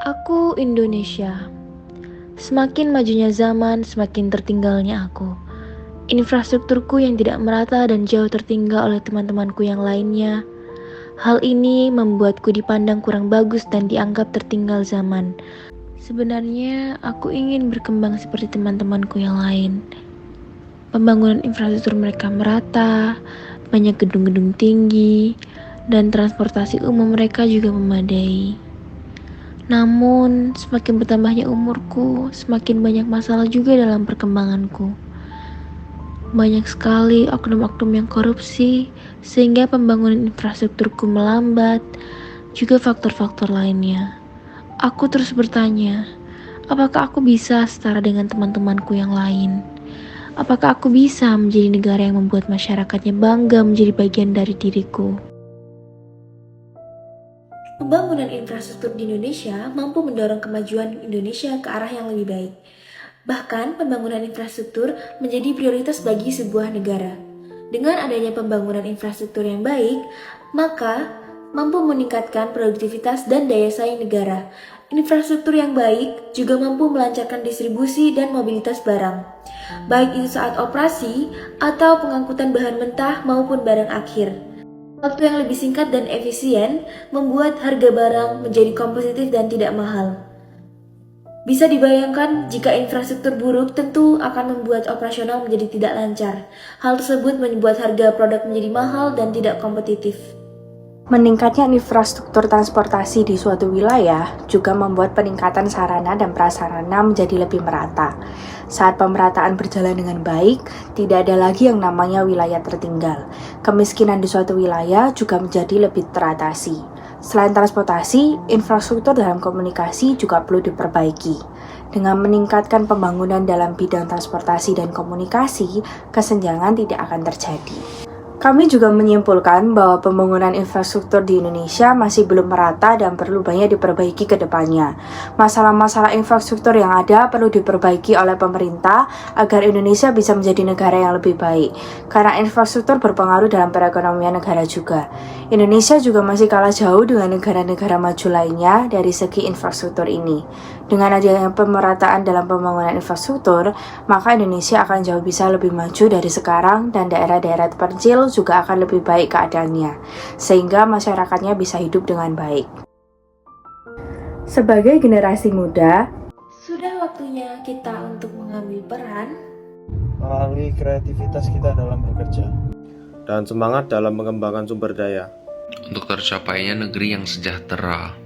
Aku Indonesia. Semakin majunya zaman, semakin tertinggalnya aku. Infrastrukturku yang tidak merata dan jauh tertinggal oleh teman-temanku yang lainnya. Hal ini membuatku dipandang kurang bagus dan dianggap tertinggal zaman. Sebenarnya aku ingin berkembang seperti teman-temanku yang lain. Pembangunan infrastruktur mereka merata, banyak gedung-gedung tinggi, dan transportasi umum mereka juga memadai. Namun, semakin bertambahnya umurku, semakin banyak masalah juga dalam perkembanganku. Banyak sekali oknum-oknum yang korupsi, sehingga pembangunan infrastrukturku melambat, juga faktor-faktor lainnya. Aku terus bertanya, apakah aku bisa setara dengan teman-temanku yang lain? Apakah aku bisa menjadi negara yang membuat masyarakatnya bangga menjadi bagian dari diriku? Pembangunan infrastruktur di Indonesia mampu mendorong kemajuan Indonesia ke arah yang lebih baik. Bahkan, pembangunan infrastruktur menjadi prioritas bagi sebuah negara. Dengan adanya pembangunan infrastruktur yang baik, maka mampu meningkatkan produktivitas dan daya saing negara. Infrastruktur yang baik juga mampu melancarkan distribusi dan mobilitas barang, baik itu saat operasi atau pengangkutan bahan mentah maupun barang akhir. Waktu yang lebih singkat dan efisien membuat harga barang menjadi kompetitif dan tidak mahal. Bisa dibayangkan jika infrastruktur buruk tentu akan membuat operasional menjadi tidak lancar. Hal tersebut membuat harga produk menjadi mahal dan tidak kompetitif. Meningkatnya infrastruktur transportasi di suatu wilayah juga membuat peningkatan sarana dan prasarana menjadi lebih merata. Saat pemerataan berjalan dengan baik, tidak ada lagi yang namanya wilayah tertinggal. Kemiskinan di suatu wilayah juga menjadi lebih teratasi. Selain transportasi, infrastruktur dalam komunikasi juga perlu diperbaiki. Dengan meningkatkan pembangunan dalam bidang transportasi dan komunikasi, kesenjangan tidak akan terjadi. Kami juga menyimpulkan bahwa pembangunan infrastruktur di Indonesia masih belum merata dan perlu banyak diperbaiki ke depannya. Masalah-masalah infrastruktur yang ada perlu diperbaiki oleh pemerintah agar Indonesia bisa menjadi negara yang lebih baik. Karena infrastruktur berpengaruh dalam perekonomian negara juga. Indonesia juga masih kalah jauh dengan negara-negara maju lainnya dari segi infrastruktur ini. Dengan adanya pemerataan dalam pembangunan infrastruktur, maka Indonesia akan jauh bisa lebih maju dari sekarang dan daerah-daerah terpencil juga akan lebih baik keadaannya, sehingga masyarakatnya bisa hidup dengan baik. Sebagai generasi muda, Sudah waktunya kita untuk mengambil peran melalui kreativitas kita dalam bekerja dan semangat dalam mengembangkan sumber daya untuk tercapainya negeri yang sejahtera.